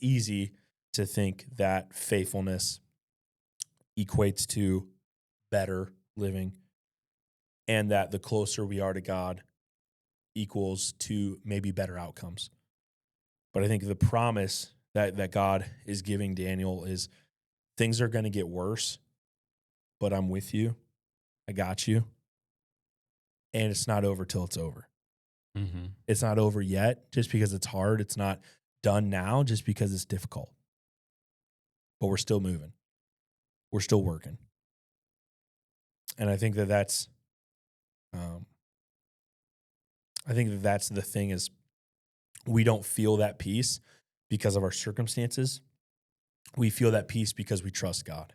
easy to think that faithfulness equates to better living and that the closer we are to God equals to maybe better outcomes. But I think the promise that God is giving Daniel is things are going to get worse, but I'm with you. I got you. And it's not over till it's over. Mm-hmm. It's not over yet just because it's hard. It's not done now just because it's difficult. But we're still moving. We're still working. And I think that's the thing is we don't feel that peace because of our circumstances. We feel that peace because we trust God.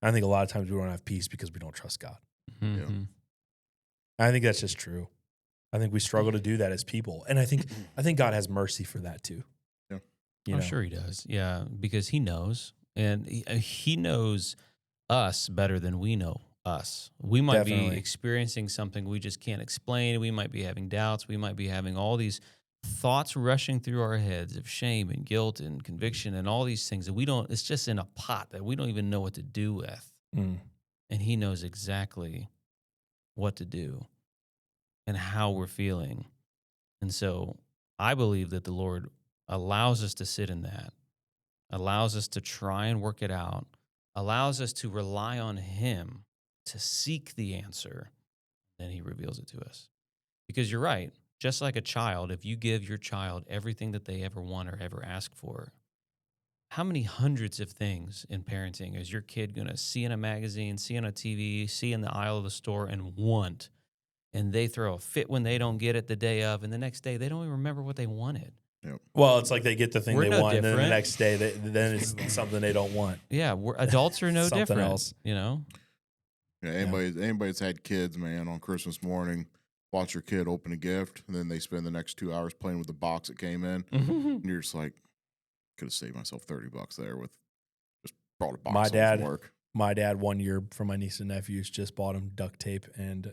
I think a lot of times we don't have peace because we don't trust God. Mm-hmm. I think that's just true. I think we struggle to do that as people. And I think God has mercy for that too. Yeah. You I'm know? sure he does. Yeah, because he knows. And he knows us better than we know us. We might Definitely. be experiencing something we just can't explain. We might be having doubts. We might be having all these thoughts rushing through our heads of shame and guilt and conviction and all these things that we don't, it's just in a pot that we don't even know what to do with. Mm. And he knows exactly what to do and how we're feeling. And so I believe that the Lord allows us to sit in that, allows us to try and work it out, allows us to rely on him to seek the answer, then he reveals it to us. Because you're right, just like a child, if you give your child everything that they ever want or ever ask for, how many hundreds of things in parenting is your kid going to see in a magazine, see on a TV, see in the aisle of the store and want? And they throw a fit when they don't get it the day of, and the next day they don't even remember what they wanted. Yep. Well, it's like they get the thing We're they no want, and then the different. next day, then it's something they don't want. Yeah, adults are no Something different. else. You know? Yeah, anybody's had kids, man, on Christmas morning, watch your kid open a gift, and then they spend the next 2 hours playing with the box that came in. And you're just like, could have saved myself $30 there with just brought a box home from work. My dad 1 year for my niece and nephews just bought them duct tape and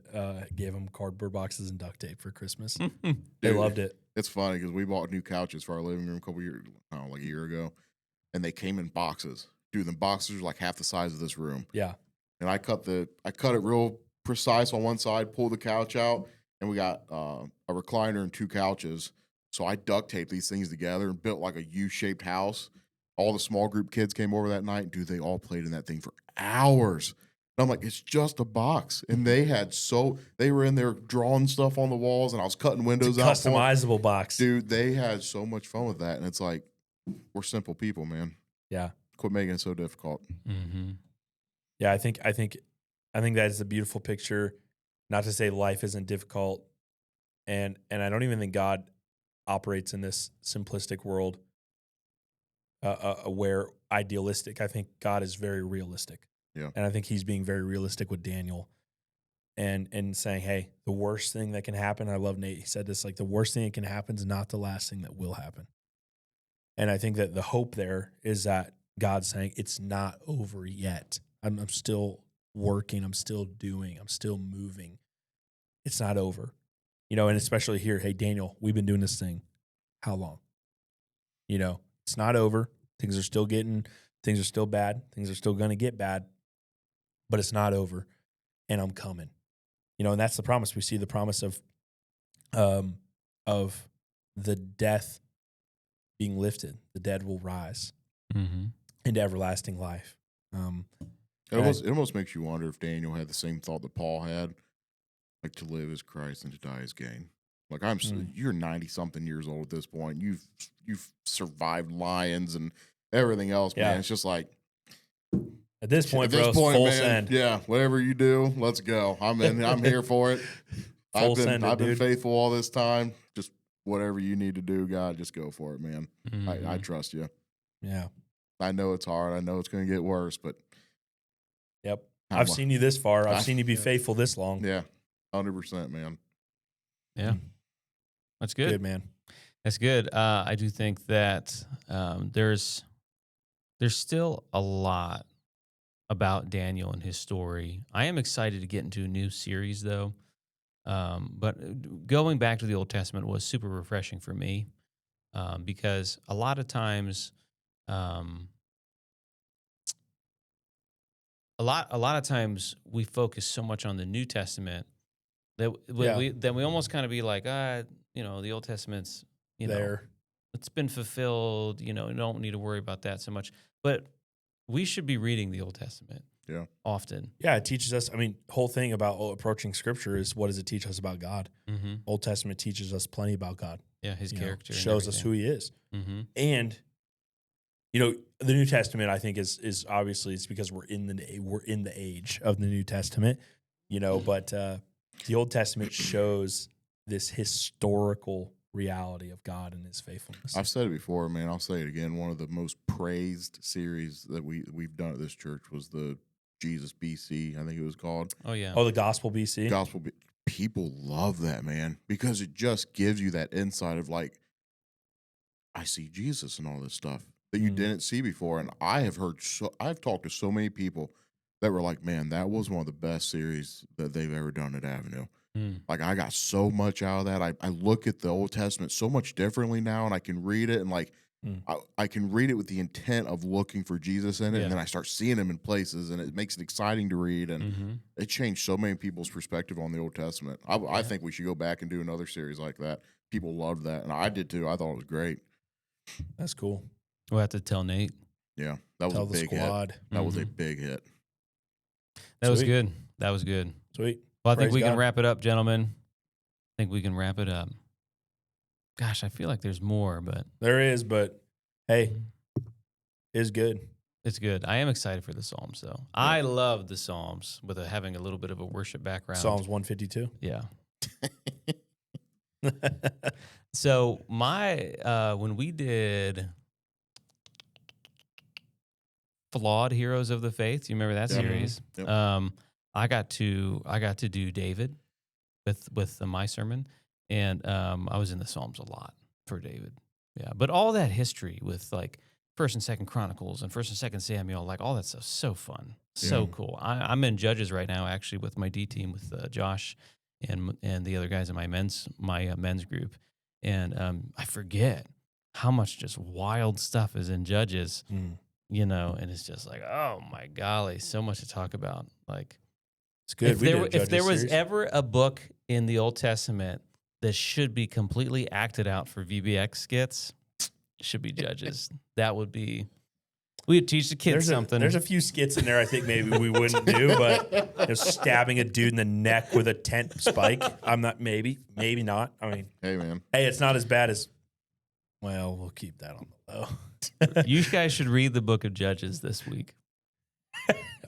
gave them cardboard boxes and duct tape for Christmas. They Dude, loved it. It's funny because we bought new couches for our living room like a year ago, and they came in boxes. Dude, the boxes are like half the size of this room. Yeah. And I cut it real precise on one side, pull the couch out, and we got a recliner and 2 couches. So I duct taped these things together and built like a U-shaped house. All the small group kids came over that night. Dude, they all played in that thing for hours. And I'm like, it's just a box. And they were in there drawing stuff on the walls, and I was cutting windows out. Customizable box. Dude, they had so much fun with that. And it's like, we're simple people, man. Yeah. Quit making it so difficult. Mm-hmm. Yeah, I think that is a beautiful picture. Not to say life isn't difficult, and I don't even think God operates in this simplistic world where idealistic. I think God is very realistic. Yeah. And I think he's being very realistic with Daniel and saying, hey, the worst thing that can happen, I love Nate, he said this, like the worst thing that can happen is not the last thing that will happen. And I think that the hope there is that God's saying it's not over yet. I'm still working. I'm still doing. I'm still moving. It's not over. And especially here, hey, Daniel, we've been doing this thing. How long? It's not over. Things are still bad. Things are still going to get bad, but it's not over. And I'm coming. And that's the promise. We see the promise of the death being lifted. The dead will rise into everlasting life. It almost makes you wonder if Daniel had the same thought that Paul had, like to live as Christ and to die as gain. Like you're 90-something years old at this point. You've survived lions and everything else, man. It's just like at this point, full man, send. Yeah, whatever you do, let's go. I'm in. I'm here for it. I've been faithful all this time. Just whatever you need to do, God, just go for it, man. I trust you. Yeah. I know it's hard. I know it's going to get worse, but yep. I've seen you this far. I've seen you be faithful this long. Yeah. 100%, man. Yeah. That's good. Good, man. That's good. I do think that there's still a lot about Daniel and his story. I am excited to get into a new series, though. But going back to the Old Testament was super refreshing for me because a lot of times, a lot of times we focus so much on the New Testament that we almost kind of be like, the Old Testament's it's been fulfilled. We don't need to worry about that so much. But we should be reading the Old Testament. Yeah. Often. Yeah, it teaches us. I mean, whole thing about approaching Scripture is what does it teach us about God? Mm-hmm. Old Testament teaches us plenty about God. Yeah, his character. Shows us who he is. Mm-hmm. And, the New Testament, I think, is obviously it's because we're in the age of the New Testament, but the Old Testament shows this historical reality of God and his faithfulness. I've said it before, man. I'll say it again. One of the most praised series that we've done at this church was the Jesus BC, I think it was called. Oh, yeah. Oh, the Gospel BC? People love that, man, because it just gives you that insight of like, I see Jesus and all this stuff that you didn't see before. And I've talked to so many people that were like, man, that was one of the best series that they've ever done at Avenue. Like, I got so much out of that. I look at the Old Testament so much differently now, and I can read it, and like, I can read it with the intent of looking for Jesus in it, and then I start seeing him in places, and it makes it exciting to read, and it changed so many people's perspective on the Old Testament. I think we should go back and do another series like that. People loved that, and I did too. I thought it was great. That's cool. We'll have to tell Nate. Yeah, that was a big hit. That was a big hit. That was good. That was good. Sweet. Well, I think we can wrap it up, gentlemen. I think we can wrap it up. Gosh, I feel like there's more, but there is. But hey, it's good. It's good. I am excited for the Psalms, though. Yeah. I love the Psalms with having a little bit of a worship background. Psalms 152. Yeah. So when we did Flawed Heroes of the Faith, do you remember that series? Yep. I got to do David with my sermon, and I was in the Psalms a lot for David. Yeah, but all that history with like First and Second Chronicles and First and Second Samuel, like all that stuff's so fun, so cool. I'm in Judges right now, actually, with my D team with Josh and the other guys in my men's group, and I forget how much just wild stuff is in Judges, and it's just like, oh my golly, so much to talk about, like. It's good. If there was ever a book in the Old Testament that should be completely acted out for VBX skits, it should be Judges. That would be. We'd teach the kids something. There's a few skits in there I think maybe we wouldn't do, but stabbing a dude in the neck with a tent spike. I'm not, maybe not. I mean, hey, man. Hey, it's not as bad as, well, we'll keep that on the low. You guys should read the book of Judges this week.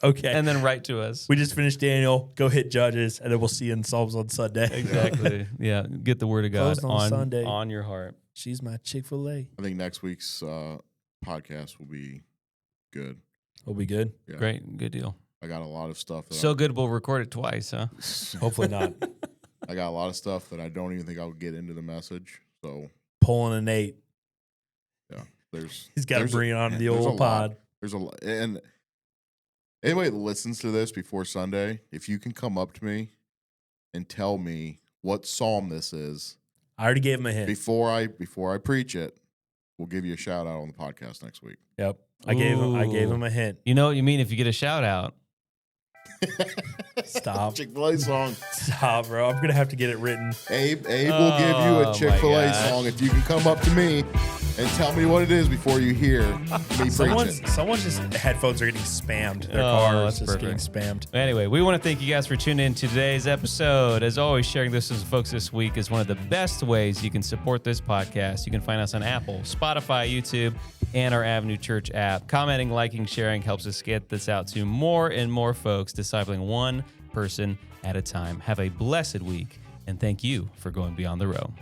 Okay. And then write to us. We just finished Daniel. Go hit Judges, and then we'll see you in Psalms on Sunday. Exactly. Yeah. Get the word of God Closed on Sunday. on your heart. She's my Chick-fil-A. I think next week's podcast will be good. Will be good. Yeah. Great. Good deal. I got a lot of stuff. So good we'll record it twice, huh? Hopefully not. I got a lot of stuff that I don't even think I'll get into the message. So pulling an 8. Yeah. He's got to bring it on the old pod. There's a lot. And anybody that listens to this before Sunday, if you can come up to me and tell me what psalm this is, I already gave him a hint. Before I preach it, we'll give you a shout out on the podcast next week. Yep. I gave him a hint. You know what you mean if you get a shout out. Stop. Chick-fil-A song. Stop, bro. I'm going to have to get it written. Abe will give you a Chick-fil-A song if you can come up to me and tell me what it is before you hear me preach it. Someone's just headphones are getting spammed. Their Oh, car that's is just perfect. getting spammed. Anyway, we want to thank you guys for tuning in to today's episode. As always, sharing this with folks this week is one of the best ways you can support this podcast. You can find us on Apple, Spotify, YouTube, and our Avenue Church app. Commenting, liking, sharing helps us get this out to more and more folks, discipling one person at a time. Have a blessed week, and thank you for going beyond the row.